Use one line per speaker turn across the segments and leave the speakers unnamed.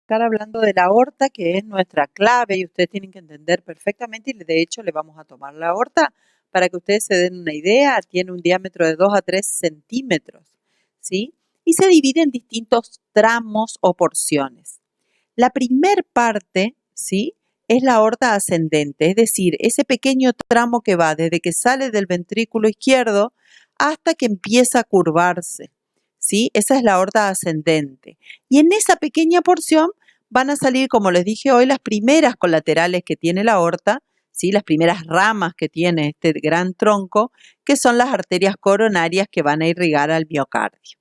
estar hablando de la aorta, que es nuestra clave y ustedes tienen que entender perfectamente y de hecho le vamos a tomar la aorta para que ustedes se den una idea. Tiene un diámetro de 2 a 3 centímetros, ¿sí? Y se divide en distintos tramos o porciones. La primer parte, ¿sí?, es la aorta ascendente, es decir, ese pequeño tramo que va desde que sale del ventrículo izquierdo hasta que empieza a curvarse, ¿sí? Esa es la aorta ascendente. Y en esa pequeña porción van a salir, como les dije hoy, las primeras colaterales que tiene la aorta, ¿sí?, las primeras ramas que tiene este gran tronco, que son las arterias coronarias que van a irrigar al miocardio.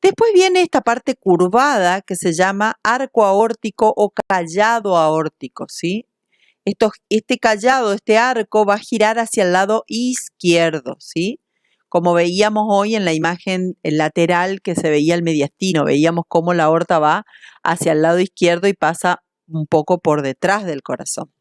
Después viene esta parte curvada que se llama arco aórtico o callado aórtico, ¿sí? Este callado, este arco va a girar hacia el lado izquierdo, ¿sí? Como veíamos hoy en la imagen lateral que se veía el mediastino, veíamos cómo la aorta va hacia el lado izquierdo y pasa un poco por detrás del corazón.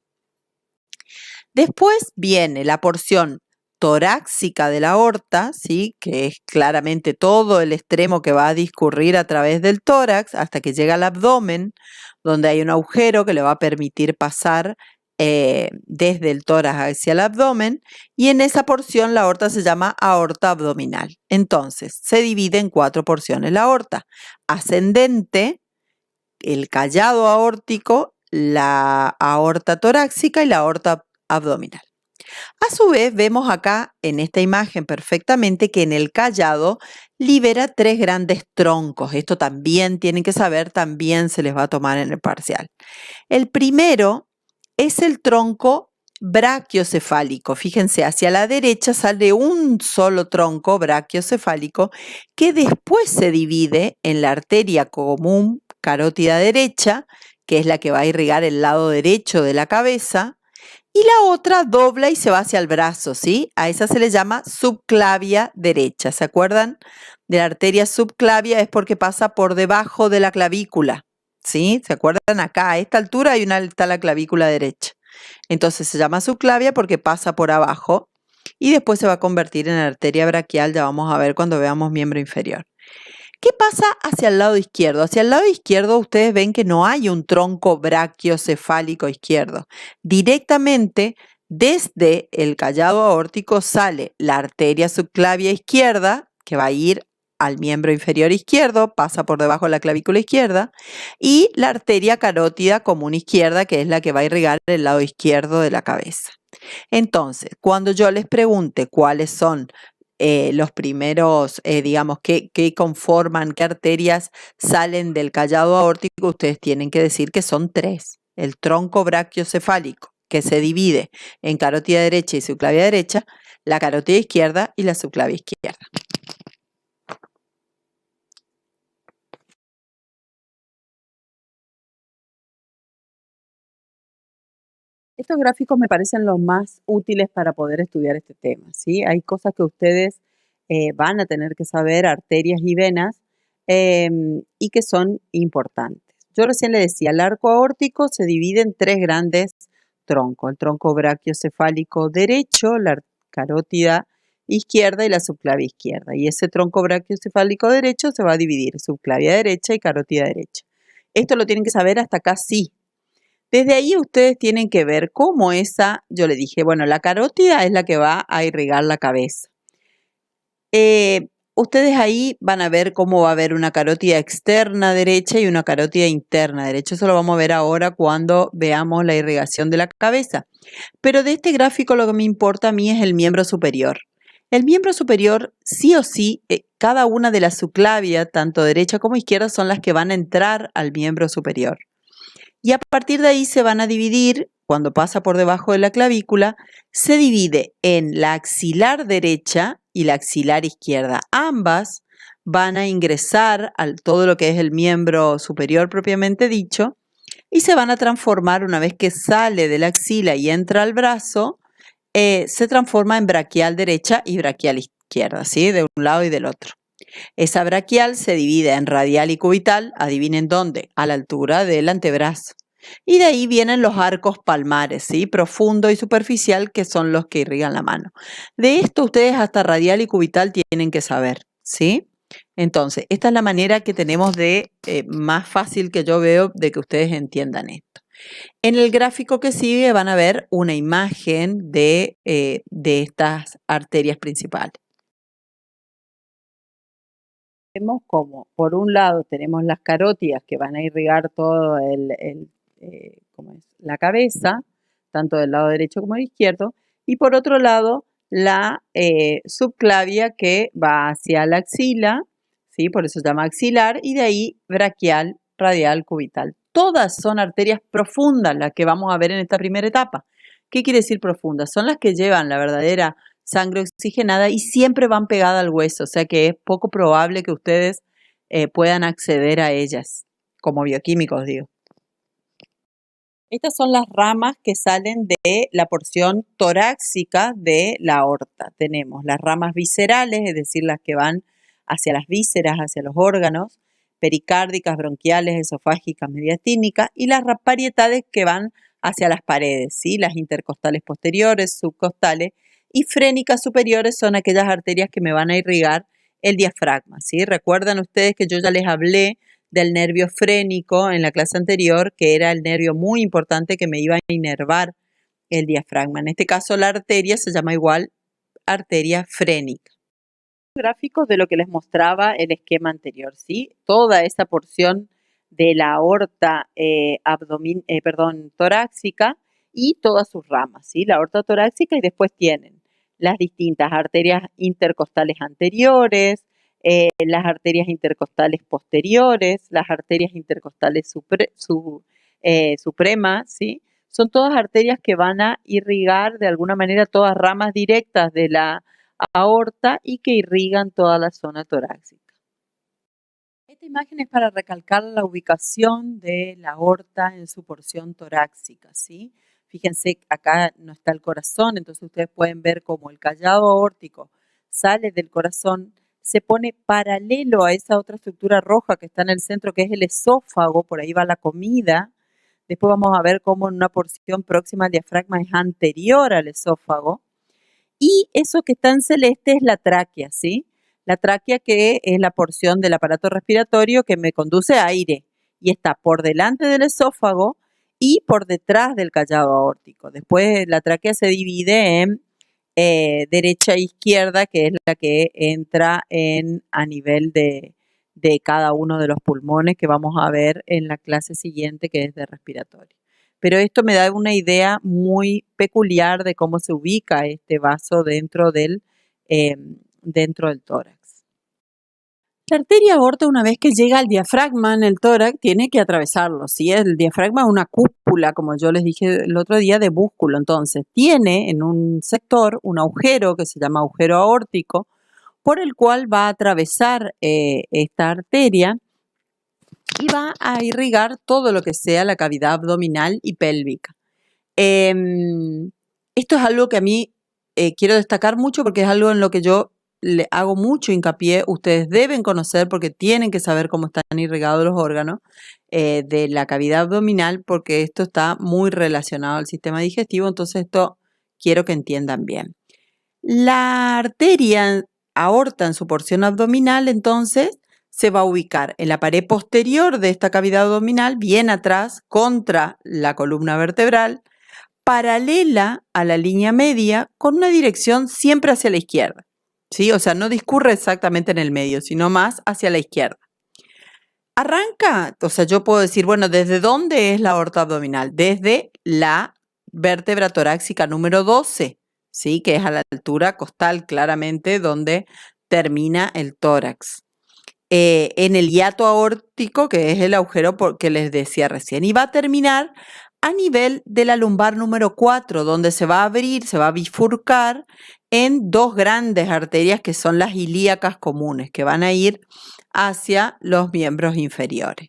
Después viene la porción torácica de la aorta, ¿sí?, que es claramente todo el extremo que va a discurrir a través del tórax hasta que llega al abdomen, donde hay un agujero que le va a permitir pasar desde el tórax hacia el abdomen, y en esa porción la aorta se llama aorta abdominal. Entonces, se divide en 4 porciones la aorta: ascendente, el callado aórtico, la aorta torácica y la aorta abdominal. A su vez, vemos acá en esta imagen perfectamente que en el callado libera 3 grandes troncos. Esto también tienen que saber, también se les va a tomar en el parcial. El primero es el tronco brachiocefálico. Fíjense, hacia la derecha sale un solo tronco brachiocefálico que después se divide en la arteria común carótida derecha, que es la que va a irrigar el lado derecho de la cabeza, y la otra dobla y se va hacia el brazo, ¿sí? A esa se le llama subclavia derecha. ¿Se acuerdan de la arteria subclavia? Es porque pasa por debajo de la clavícula, ¿sí? ¿Se acuerdan? Acá, a esta altura está la clavícula derecha. Entonces se llama subclavia porque pasa por abajo y después se va a convertir en arteria braquial. Ya vamos a ver cuando veamos miembro inferior. ¿Qué pasa hacia el lado izquierdo? Hacia el lado izquierdo ustedes ven que no hay un tronco brachiocefálico izquierdo. Directamente desde el callado aórtico sale la arteria subclavia izquierda, que va a ir al miembro inferior izquierdo, pasa por debajo de la clavícula izquierda, y la arteria carótida común izquierda, que es la que va a irrigar el lado izquierdo de la cabeza. Entonces, cuando yo les pregunte cuáles son los primeros, digamos, qué conforman, qué arterias salen del callado aórtico, ustedes tienen que decir que son 3. El tronco brachiocefálico, que se divide en carótida derecha y subclavia derecha, la carótida izquierda y la subclavia izquierda. Estos gráficos me parecen los más útiles para poder estudiar este tema, ¿sí? Hay cosas que ustedes van a tener que saber, arterias y venas, y que son importantes. Yo recién le decía, el arco aórtico se divide en 3 grandes troncos: el tronco brachiocefálico derecho, la carótida izquierda y la subclavia izquierda. Y ese tronco brachiocefálico derecho se va a dividir subclavia derecha y carótida derecha. Esto lo tienen que saber hasta acá, sí. Desde ahí ustedes tienen que ver cómo yo le dije, bueno, la carótida es la que va a irrigar la cabeza. Ustedes ahí van a ver cómo va a haber una carótida externa derecha y una carótida interna derecha. Eso lo vamos a ver ahora cuando veamos la irrigación de la cabeza. Pero de este gráfico lo que me importa a mí es el miembro superior. El miembro superior, sí o sí, cada una de las subclavias, tanto derecha como izquierda, son las que van a entrar al miembro superior. Y a partir de ahí se van a dividir, cuando pasa por debajo de la clavícula, se divide en la axilar derecha y la axilar izquierda. Ambas van a ingresar a todo lo que es el miembro superior propiamente dicho y se van a transformar, una vez que sale de la axila y entra al brazo, se transforma en braquial derecha y braquial izquierda, ¿sí? De un lado y del otro. Esa braquial se divide en radial y cubital, adivinen dónde, a la altura del antebrazo. Y de ahí vienen los arcos palmares, ¿sí? Profundo y superficial, que son los que irrigan la mano. De esto ustedes hasta radial y cubital tienen que saber, ¿sí? Entonces, esta es la manera que tenemos de, más fácil que yo veo de que ustedes entiendan esto. En el gráfico que sigue van a ver una imagen de estas arterias principales. Vemos como, por un lado, tenemos las carótidas que van a irrigar todo la cabeza, tanto del lado derecho como del izquierdo, y por otro lado, la subclavia que va hacia la axila, ¿sí? Por eso se llama axilar, y de ahí braquial, radial, cubital. Todas son arterias profundas las que vamos a ver en esta primera etapa. ¿Qué quiere decir profundas? Son las que llevan la verdadera sangre oxigenada y siempre van pegadas al hueso, o sea que es poco probable que ustedes puedan acceder a ellas, como bioquímicos digo. Estas son las ramas que salen de la porción torácica de la aorta. Tenemos las ramas viscerales, es decir, las que van hacia las vísceras, hacia los órganos, pericárdicas, bronquiales, esofágicas, mediastínicas, y las parietales que van hacia las paredes, ¿sí? Las intercostales posteriores, subcostales, y frénicas superiores son aquellas arterias que me van a irrigar el diafragma, ¿sí? Recuerdan ustedes que yo ya les hablé del nervio frénico en la clase anterior, que era el nervio muy importante que me iba a inervar el diafragma. En este caso la arteria se llama igual arteria frénica. Gráficos de lo que les mostraba el esquema anterior, ¿sí? Toda esa porción de la aorta torácica y todas sus ramas, ¿sí? La aorta torácica y después tienen las distintas arterias intercostales anteriores, las arterias intercostales posteriores, las arterias intercostales supremas, ¿sí? Son todas arterias que van a irrigar de alguna manera todas ramas directas de la aorta y que irrigan toda la zona torácica. Esta imagen es para recalcar la ubicación de la aorta en su porción torácica, ¿sí? Fíjense, acá no está el corazón, entonces ustedes pueden ver cómo el callado aórtico sale del corazón, se pone paralelo a esa otra estructura roja que está en el centro, que es el esófago, por ahí va la comida. Después vamos a ver cómo en una porción próxima al diafragma es anterior al esófago. Y eso que está en celeste es la tráquea, ¿sí? La tráquea que es la porción del aparato respiratorio que me conduce a aire y está por delante del esófago y por detrás del callado aórtico. Después la tráquea se divide en derecha e izquierda, que es la que entra a nivel de cada uno de los pulmones que vamos a ver en la clase siguiente, que es de respiratorio. Pero esto me da una idea muy peculiar de cómo se ubica este vaso dentro del tórax. La arteria aorta, una vez que llega al diafragma en el tórax, tiene que atravesarlo, ¿sí? El diafragma es una cúpula, como yo les dije el otro día, de músculo. Entonces, tiene en un sector un agujero que se llama agujero aórtico, por el cual va a atravesar esta arteria y va a irrigar todo lo que sea la cavidad abdominal y pélvica. Esto es algo que a mí quiero destacar mucho porque es algo en lo que yo le hago mucho hincapié. Ustedes deben conocer porque tienen que saber cómo están irrigados los órganos de la cavidad abdominal, porque esto está muy relacionado al sistema digestivo, entonces esto quiero que entiendan bien. La arteria aorta en su porción abdominal, entonces, se va a ubicar en la pared posterior de esta cavidad abdominal, bien atrás, contra la columna vertebral, paralela a la línea media, con una dirección siempre hacia la izquierda, ¿sí? O sea, no discurre exactamente en el medio, sino más hacia la izquierda. Arranca, o sea, yo puedo decir, bueno, ¿desde dónde es la aorta abdominal? Desde la vértebra torácica número 12, ¿sí? Que es a la altura costal, claramente, donde termina el tórax. En el hiato aórtico, que es el agujero que les decía recién, y va a terminar a nivel de la lumbar número 4, donde se va a abrir, se va a bifurcar en dos grandes arterias que son las ilíacas comunes, que van a ir hacia los miembros inferiores.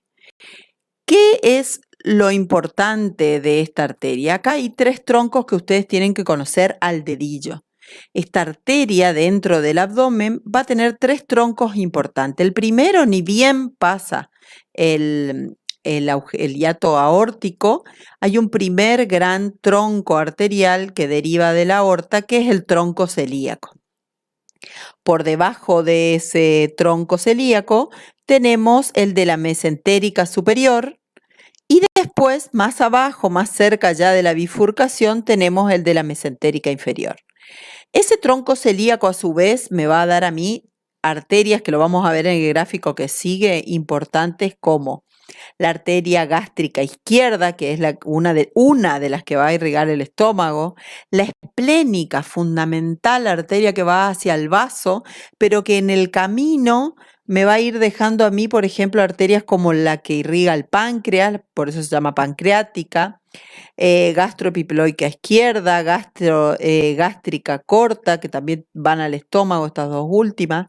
¿Qué es lo importante de esta arteria? Acá hay tres troncos que ustedes tienen que conocer al dedillo. Esta arteria dentro del abdomen va a tener tres troncos importantes. El primero, ni bien pasa el hiato aórtico, hay un primer gran tronco arterial que deriva de la aorta, que es el tronco celíaco. Por debajo de ese tronco celíaco tenemos el de la mesentérica superior y después, más abajo, más cerca ya de la bifurcación, tenemos el de la mesentérica inferior. Ese tronco celíaco a su vez me va a dar a mí arterias, que lo vamos a ver en el gráfico que sigue, importantes como la arteria gástrica izquierda, que es una de las que va a irrigar el estómago, la esplénica, fundamental arteria que va hacia el vaso, pero que en el camino me va a ir dejando a mí, por ejemplo, arterias como la que irriga el páncreas, por eso se llama pancreática, gastroepiploica izquierda, gástrica corta, que también van al estómago, estas dos últimas,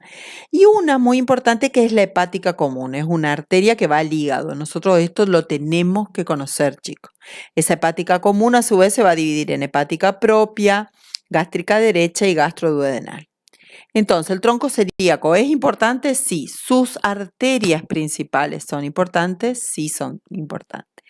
y una muy importante que es la hepática común, es una arteria que va al hígado. Nosotros esto lo tenemos que conocer, chicos. Esa hepática común a su vez se va a dividir en hepática propia, gástrica derecha y gastroduodenal. Entonces, ¿el tronco celíaco es importante? Sí. ¿Sus arterias principales son importantes? Sí, son importantes.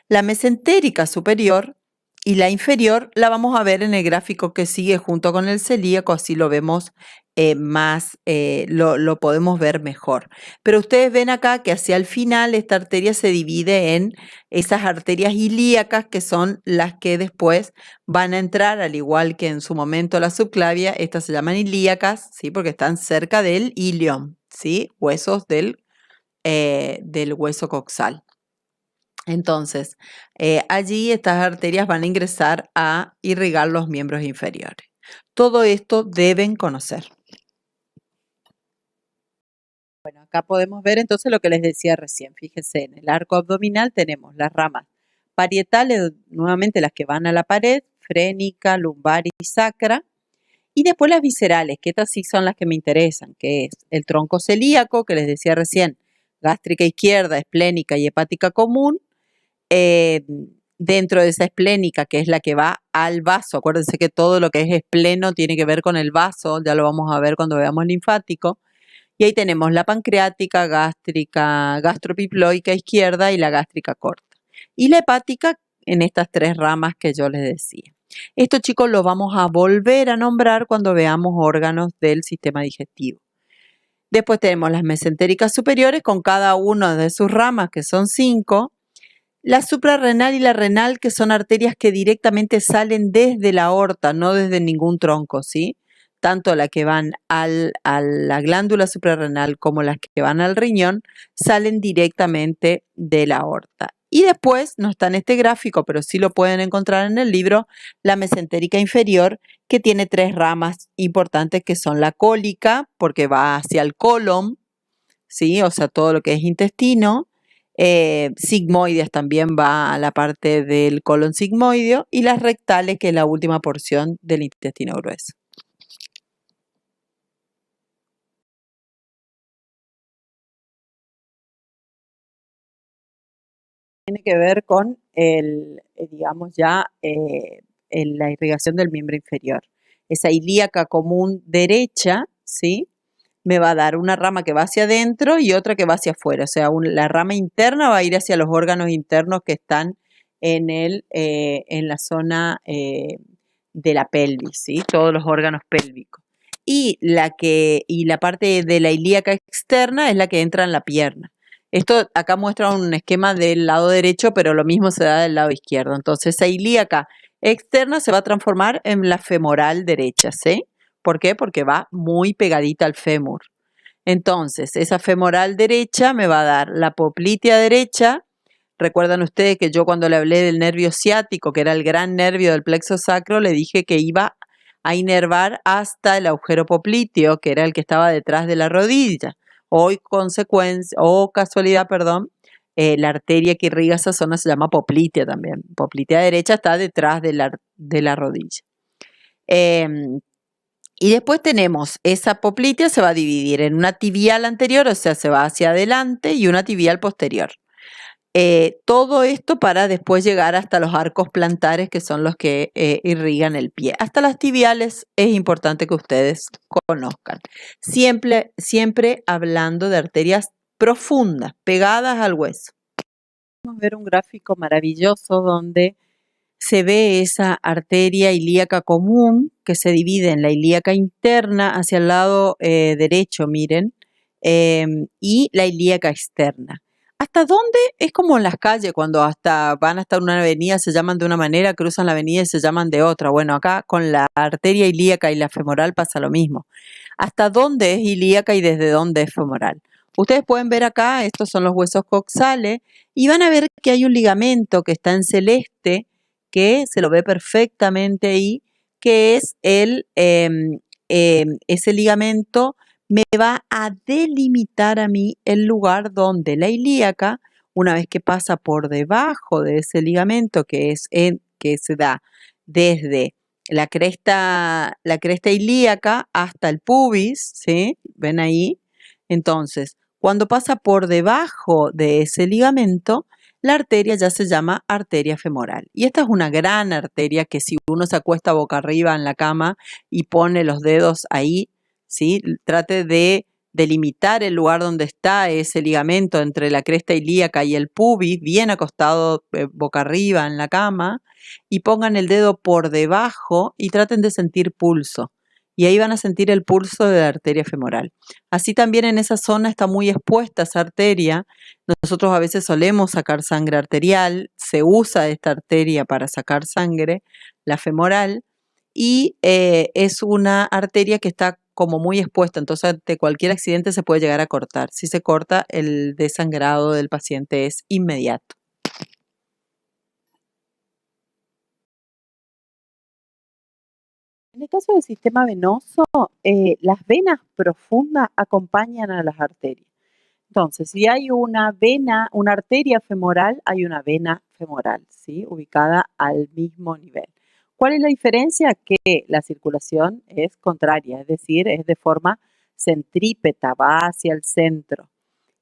La mesentérica superior y la inferior la vamos a ver en el gráfico que sigue junto con el celíaco, así lo vemos lo podemos ver mejor. Pero ustedes ven acá que hacia el final esta arteria se divide en esas arterias ilíacas, que son las que después van a entrar, al igual que en su momento la subclavia, estas se llaman ilíacas, ¿sí? Porque están cerca del ilion, ¿sí? Huesos del hueso coxal. Entonces, allí estas arterias van a ingresar a irrigar los miembros inferiores. Todo esto deben conocer. Bueno, acá podemos ver entonces lo que les decía recién. Fíjense, en el arco abdominal tenemos las ramas parietales, nuevamente las que van a la pared, frénica, lumbar y sacra. Y después las viscerales, que estas sí son las que me interesan, que es el tronco celíaco, que les decía recién, gástrica izquierda, esplénica y hepática común. Dentro de esa esplénica, que es la que va al vaso, acuérdense que todo lo que es espleno tiene que ver con el vaso, ya lo vamos a ver cuando veamos linfático, y ahí tenemos la pancreática, gástrica, gastropiploica izquierda y la gástrica corta, y la hepática en estas tres ramas que yo les decía. Esto, chicos, lo vamos a volver a nombrar cuando veamos órganos del sistema digestivo. Después tenemos las mesentéricas superiores con cada una de sus ramas, que son 5, la suprarrenal y la renal, que son arterias que directamente salen desde la aorta, no desde ningún tronco, ¿sí? Tanto las que van a la glándula suprarrenal como las que van al riñón salen directamente de la aorta. Y después, no está en este gráfico, pero sí lo pueden encontrar en el libro, la mesentérica inferior, que tiene 3 ramas importantes, que son la cólica, porque va hacia el colon, ¿sí? O sea, todo lo que es intestino. Sigmoides también va a la parte del colon sigmoideo, y las rectales, que es la última porción del intestino grueso. Tiene que ver con digamos ya, la irrigación del miembro inferior. Esa ilíaca común derecha, ¿sí? Me va a dar una rama que va hacia adentro y otra que va hacia afuera. O sea, la rama interna va a ir hacia los órganos internos que están en la zona de la pelvis, ¿sí? Todos los órganos pélvicos. Y la parte de la ilíaca externa es la que entra en la pierna. Esto acá muestra un esquema del lado derecho, pero lo mismo se da del lado izquierdo. Entonces, esa ilíaca externa se va a transformar en la femoral derecha, ¿sí? ¿Por qué? Porque va muy pegadita al fémur. Entonces, esa femoral derecha me va a dar la poplitea derecha. Recuerdan ustedes que yo cuando le hablé del nervio ciático, que era el gran nervio del plexo sacro, le dije que iba a inervar hasta el agujero popliteo, que era el que estaba detrás de la rodilla. Hoy, casualidad, perdón, la arteria que irriga esa zona se llama poplitea también. Poplitea derecha está detrás de la rodilla. Y después tenemos esa poplitea, se va a dividir en una tibial anterior, o sea, se va hacia adelante, y una tibial posterior. Todo esto para después llegar hasta los arcos plantares, que son los que irrigan el pie. Hasta las tibiales es importante que ustedes conozcan. Siempre hablando de arterias profundas, pegadas al hueso. Vamos a ver un gráfico maravilloso donde se ve esa arteria ilíaca común que se divide en la ilíaca interna hacia el lado derecho, miren, y la ilíaca externa. ¿Hasta dónde? Es como en las calles, cuando van hasta una avenida se llaman de una manera, cruzan la avenida y se llaman de otra. Bueno, acá con la arteria ilíaca y la femoral pasa lo mismo. ¿Hasta dónde es ilíaca y desde dónde es femoral? Ustedes pueden ver acá, estos son los huesos coxales, y van a ver que hay un ligamento que está en celeste, que se lo ve perfectamente ahí, que es ese ligamento me va a delimitar a mí el lugar donde la ilíaca, una vez que pasa por debajo de ese ligamento que se da desde la cresta ilíaca hasta el pubis, ¿sí? ¿Ven ahí? Entonces, cuando pasa por debajo de ese ligamento, la arteria ya se llama arteria femoral. Y esta es una gran arteria que si uno se acuesta boca arriba en la cama y pone los dedos ahí, ¿sí? Trate de delimitar el lugar donde está ese ligamento entre la cresta ilíaca y el pubis, bien acostado boca arriba en la cama, y pongan el dedo por debajo y traten de sentir pulso. Y ahí van a sentir el pulso de la arteria femoral. Así también en esa zona está muy expuesta esa arteria. Nosotros a veces solemos sacar sangre arterial, se usa esta arteria para sacar sangre, la femoral, y es una arteria que está como muy expuesta, entonces ante cualquier accidente se puede llegar a cortar. Si se corta, el desangrado del paciente es inmediato. En el caso del sistema venoso, las venas profundas acompañan a las arterias. Entonces, si hay una vena, una arteria femoral, hay una vena femoral, ¿sí? Ubicada al mismo nivel. ¿Cuál es la diferencia? Que la circulación es contraria, es decir, es de forma centrípeta, va hacia el centro.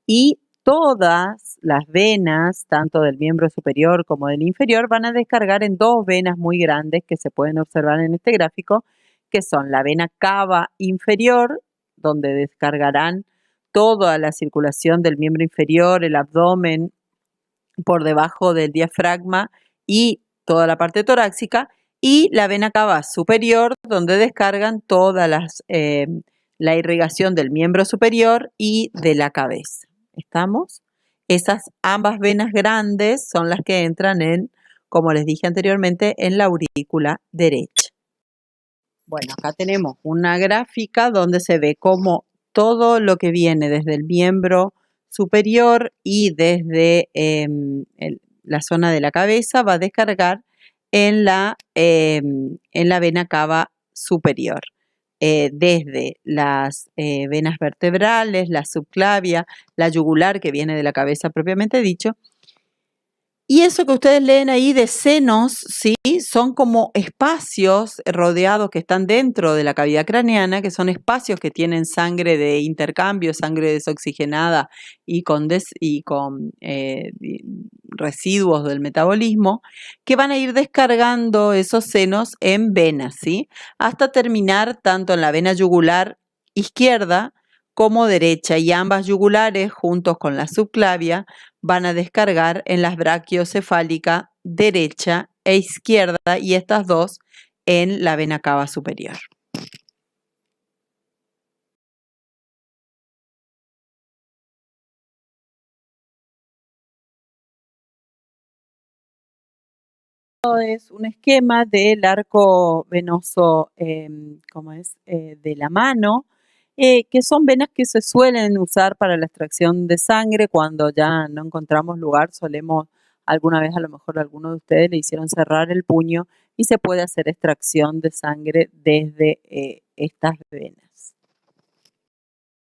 Y todas las venas, tanto del miembro superior como del inferior, van a descargar en dos venas muy grandes que se pueden observar en este gráfico, que son la vena cava inferior, donde descargarán toda la circulación del miembro inferior, el abdomen, por debajo del diafragma y toda la parte torácica, y la vena cava superior, donde descargan toda la irrigación del miembro superior y de la cabeza. ¿Estamos? Esas ambas venas grandes son las que entran como les dije anteriormente, en la aurícula derecha. Bueno, acá tenemos una gráfica donde se ve cómo todo lo que viene desde el miembro superior y desde la zona de la cabeza va a descargar en la vena cava superior. Desde las venas vertebrales, la subclavia, la yugular que viene de la cabeza propiamente dicho. Y eso que ustedes leen ahí de senos, ¿sí? Son como espacios rodeados que están dentro de la cavidad craneana, que son espacios que tienen sangre de intercambio, sangre desoxigenada y con residuos del metabolismo, que van a ir descargando esos senos en venas, ¿sí? Hasta terminar tanto en la vena yugular izquierda como derecha, y ambas yugulares juntos con la subclavia van a descargar en las brachiocefálica derecha e izquierda, y estas dos en la vena cava superior. Es un esquema del arco venoso de la mano, que son venas que se suelen usar para la extracción de sangre. Cuando ya no encontramos lugar, solemos, alguna vez a lo mejor alguno de ustedes le hicieron cerrar el puño y se puede hacer extracción de sangre desde estas venas.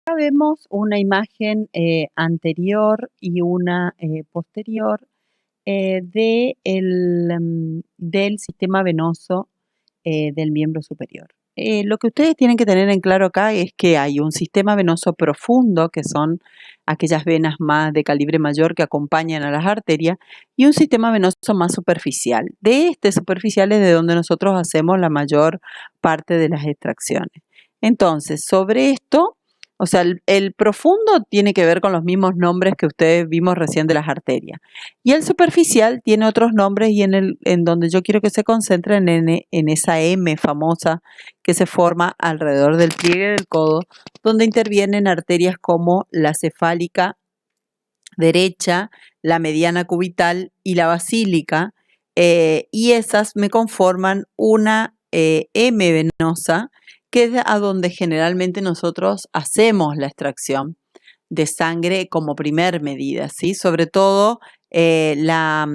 Acá vemos una imagen anterior y una posterior del sistema venoso del miembro superior. Lo que ustedes tienen que tener en claro acá es que hay un sistema venoso profundo, que son aquellas venas más de calibre mayor que acompañan a las arterias, y un sistema venoso más superficial. De este superficial es de donde nosotros hacemos la mayor parte de las extracciones. Entonces, sobre esto, O sea, el profundo tiene que ver con los mismos nombres que ustedes vimos recién de las arterias. Y el superficial tiene otros nombres y en donde yo quiero que se concentren en esa M famosa que se forma alrededor del pliegue del codo, donde intervienen arterias como la cefálica derecha, la mediana cubital y la basílica, y esas me conforman una M venosa, que es a donde generalmente nosotros hacemos la extracción de sangre como primer medida, ¿sí? Sobre todo la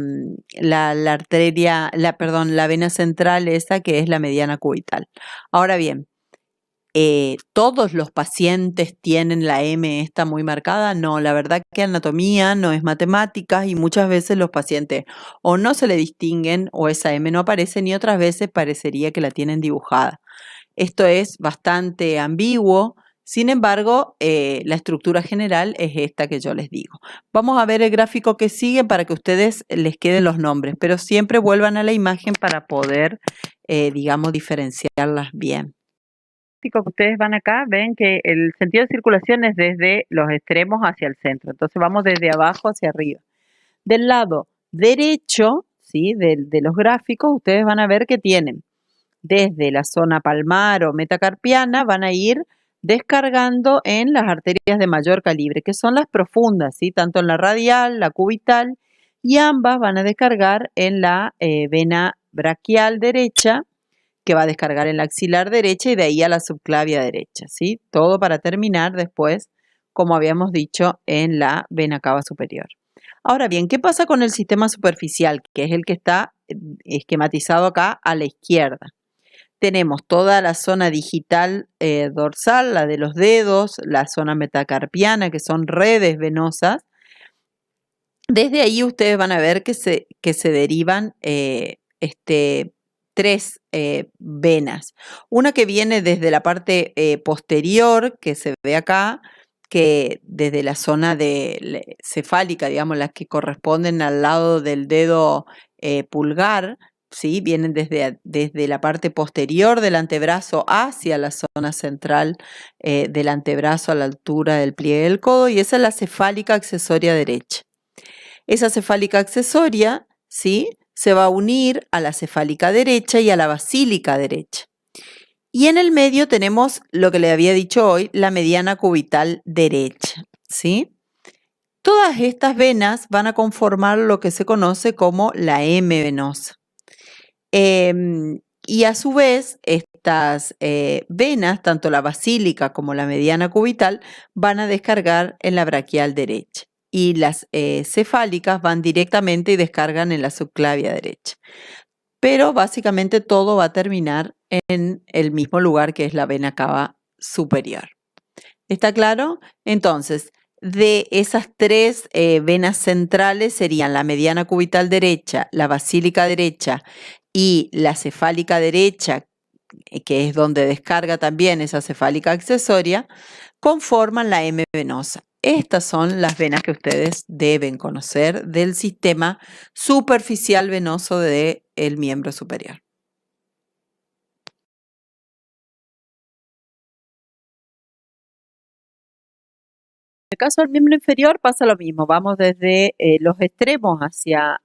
arteria, perdón, la vena central esa que es la mediana cubital. Ahora bien, ¿todos los pacientes tienen la M esta muy marcada? No, la verdad que anatomía no es matemáticas y muchas veces los pacientes o no se le distinguen o esa M no aparece y otras veces parecería que la tienen dibujada. Esto es bastante ambiguo, sin embargo, la estructura general es esta que yo les digo. Vamos a ver el gráfico que sigue para que a ustedes les queden los nombres, pero siempre vuelvan a la imagen para poder, digamos, diferenciarlas bien. Que ustedes van acá, ven que el sentido de circulación es desde los extremos hacia el centro. Entonces vamos desde abajo hacia arriba. Del lado derecho, ¿sí? de los gráficos, ustedes van a ver que tienen desde la zona palmar o metacarpiana, van a ir descargando en las arterias de mayor calibre, que son las profundas, ¿sí? Tanto en la radial, la cubital, y ambas van a descargar en la vena braquial derecha, que va a descargar en la axilar derecha y de ahí a la subclavia derecha, ¿sí? Todo para terminar después, como habíamos dicho, en la vena cava superior. Ahora bien, ¿qué pasa con el sistema superficial, que es el que está esquematizado acá a la izquierda? Tenemos toda la zona digital dorsal, la de los dedos, la zona metacarpiana, que son redes venosas. Desde ahí ustedes van a ver que se derivan tres venas. Una que viene desde la parte posterior, que se ve acá, que desde la zona cefálica, digamos, las que corresponden al lado del dedo pulgar, ¿sí? Vienen desde la parte posterior del antebrazo hacia la zona central del antebrazo a la altura del pliegue del codo, y esa es la cefálica accesoria derecha. Esa cefálica accesoria, ¿sí? Se va a unir a la cefálica derecha y a la basílica derecha. Y en el medio tenemos lo que le había dicho hoy, la mediana cubital derecha, ¿sí? Todas estas venas van a conformar lo que se conoce como la M venosa. Y a su vez, estas venas, tanto la basílica como la mediana cubital, van a descargar en la braquial derecha. Y las cefálicas van directamente y descargan en la subclavia derecha. Pero básicamente todo va a terminar en el mismo lugar que es la vena cava superior. ¿Está claro? Entonces, de esas tres venas centrales serían la mediana cubital derecha, la basílica derecha y la cefálica derecha, que es donde descarga también esa cefálica accesoria, conforman la M venosa. Estas son las venas que ustedes deben conocer del sistema superficial venoso del miembro superior. En el caso del miembro inferior pasa lo mismo, vamos desde los extremos hacia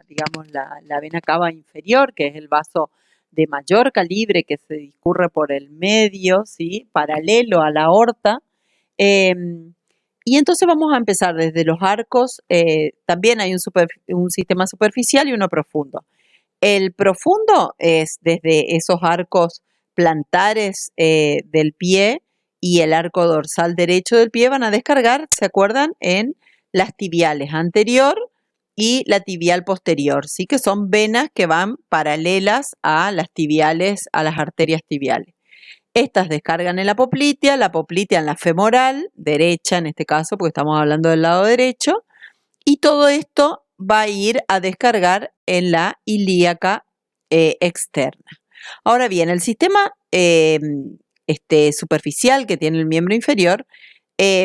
digamos, la vena cava inferior, que es el vaso de mayor calibre que se discurre por el medio, ¿sí? Paralelo a la aorta. Y entonces vamos a empezar desde los arcos, también hay un sistema superficial y uno profundo. El profundo es desde esos arcos plantares del pie y el arco dorsal derecho del pie van a descargar, ¿se acuerdan? En las tibiales anterior y la tibial posterior, ¿sí? Que son venas que van paralelas a las tibiales, a las arterias tibiales. Estas descargan en la poplitea en la femoral, derecha en este caso, porque estamos hablando del lado derecho, y todo esto va a ir a descargar en la ilíaca externa. Ahora bien, el sistema superficial que tiene el miembro inferior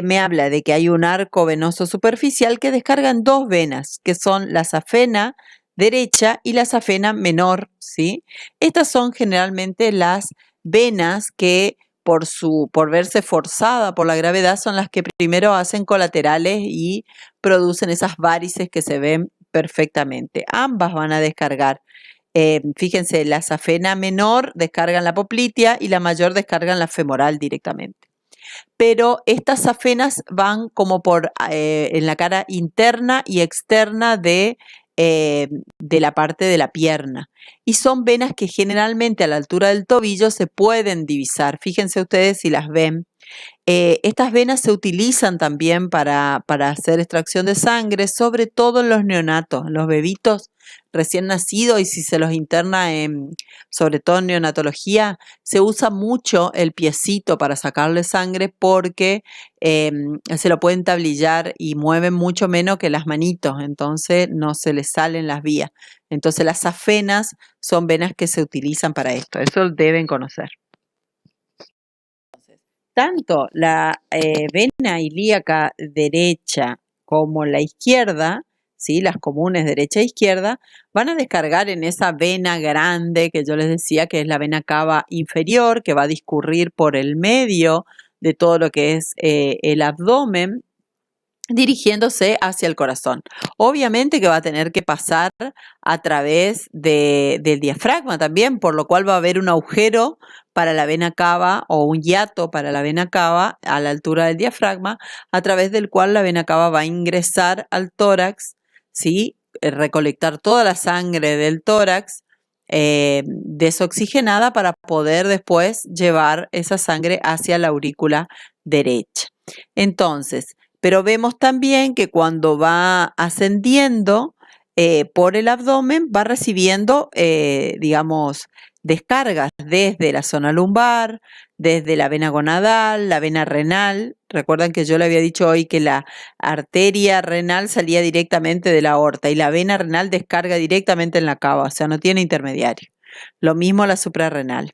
me habla de que hay un arco venoso superficial que descarga en dos venas, que son la safena derecha y la safena menor, ¿sí? Estas son generalmente las venas que por verse forzada por la gravedad, son las que primero hacen colaterales y producen esas varices que se ven perfectamente. Ambas van a descargar. Fíjense, la safena menor descargan la poplitea y la mayor descargan la femoral directamente. Pero estas safenas van como en la cara interna y externa de la parte de la pierna. Y son venas que generalmente a la altura del tobillo se pueden divisar. Fíjense ustedes si las ven. Estas venas se utilizan también para hacer extracción de sangre, sobre todo en los neonatos, en los bebitos recién nacidos, y si se los interna sobre todo en neonatología, se usa mucho el piecito para sacarle sangre porque se lo pueden tablillar y mueven mucho menos que las manitos, entonces no se les salen las vías. Entonces las safenas son venas que se utilizan para esto, eso deben conocer. Tanto la vena ilíaca derecha como la izquierda, ¿sí? Las comunes derecha e izquierda, van a descargar en esa vena grande que yo les decía que es la vena cava inferior, que va a discurrir por el medio de todo lo que es el abdomen, dirigiéndose hacia el corazón. Obviamente que va a tener que pasar a través del diafragma también, por lo cual va a haber un agujero para la vena cava o un hiato para la vena cava a la altura del diafragma, a través del cual la vena cava va a ingresar al tórax, ¿sí? Recolectar toda la sangre del tórax desoxigenada para poder después llevar esa sangre hacia la aurícula derecha. Entonces, pero vemos también que cuando va ascendiendo por el abdomen va recibiendo, digamos, descargas desde la zona lumbar, desde la vena gonadal, la vena renal. Recuerdan que yo le había dicho hoy que la arteria renal salía directamente de la aorta y la vena renal descarga directamente en la cava, o sea, no tiene intermediario. Lo mismo la suprarrenal.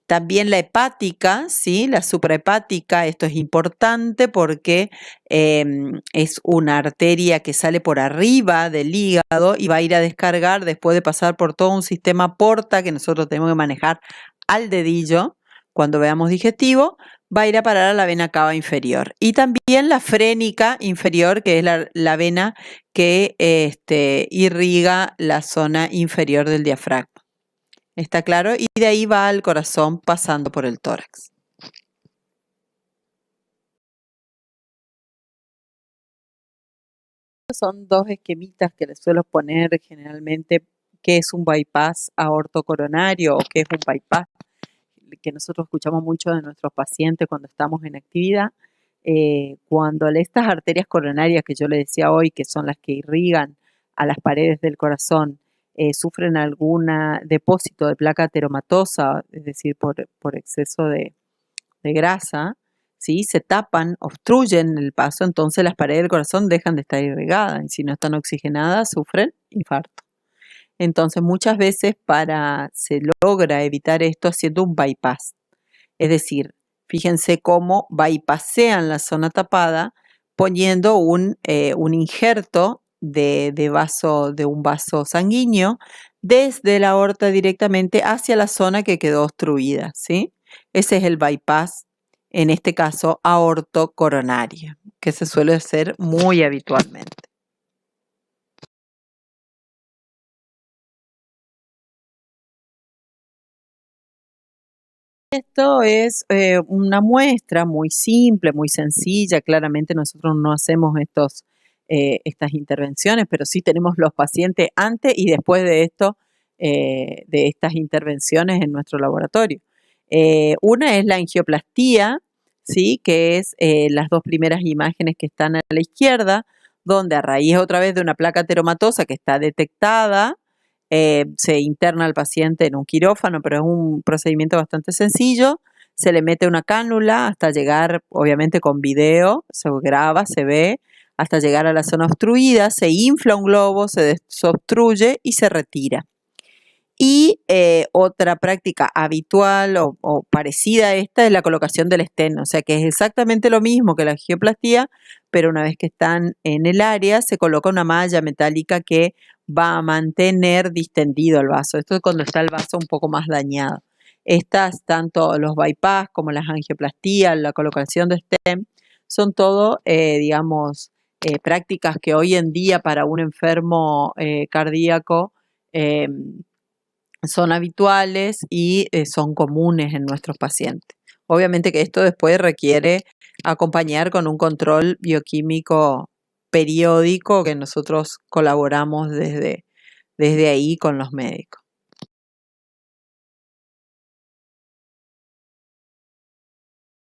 También la hepática, ¿sí? La suprahepática, esto es importante porque es una arteria que sale por arriba del hígado y va a ir a descargar después de pasar por todo un sistema porta que nosotros tenemos que manejar al dedillo cuando veamos digestivo, va a ir a parar a la vena cava inferior. Y también la frénica inferior, que es la vena que irriga la zona inferior del diafragma. ¿Está claro? Y de ahí va al corazón pasando por el tórax. Son dos esquemitas que les suelo poner generalmente, qué es un bypass aortocoronario o qué es un bypass, que nosotros escuchamos mucho de nuestros pacientes cuando estamos en actividad. Cuando estas arterias coronarias que yo les decía hoy, que son las que irrigan a las paredes del corazón, sufren algún depósito de placa ateromatosa, es decir, por exceso de grasa, ¿sí? Se tapan, obstruyen el paso, entonces las paredes del corazón dejan de estar irrigadas y si no están oxigenadas sufren infarto. Entonces muchas veces se logra evitar esto haciendo un bypass, es decir, fíjense cómo bypassean la zona tapada poniendo un injerto de un vaso sanguíneo desde la aorta directamente hacia la zona que quedó obstruida, ¿sí? Ese es el bypass, en este caso aortocoronario, que se suele hacer muy habitualmente. Esto es una muestra muy simple, muy sencilla. Claramente nosotros no hacemos estas intervenciones, pero sí tenemos los pacientes antes y después de esto, de estas intervenciones en nuestro laboratorio. Una es la angioplastía, ¿sí? Que es las dos primeras imágenes que están a la izquierda, donde a raíz otra vez de una placa ateromatosa que está detectada, se interna al paciente en un quirófano, pero es un procedimiento bastante sencillo. Se le mete una cánula hasta llegar, obviamente con video, se graba, se ve, hasta llegar a la zona obstruida, se infla un globo, se desobstruye y se retira. Y otra práctica habitual o parecida a esta es la colocación del stent, o sea que es exactamente lo mismo que la angioplastía, pero una vez que están en el área se coloca una malla metálica que va a mantener distendido el vaso. Esto es cuando está el vaso un poco más dañado. Estas, tanto los bypass como las angioplastías, la colocación de stem, son todo, digamos, prácticas que hoy en día para un enfermo cardíaco son habituales y son comunes en nuestros pacientes. Obviamente que esto después requiere acompañar con un control bioquímico periódico que nosotros colaboramos desde ahí con los médicos.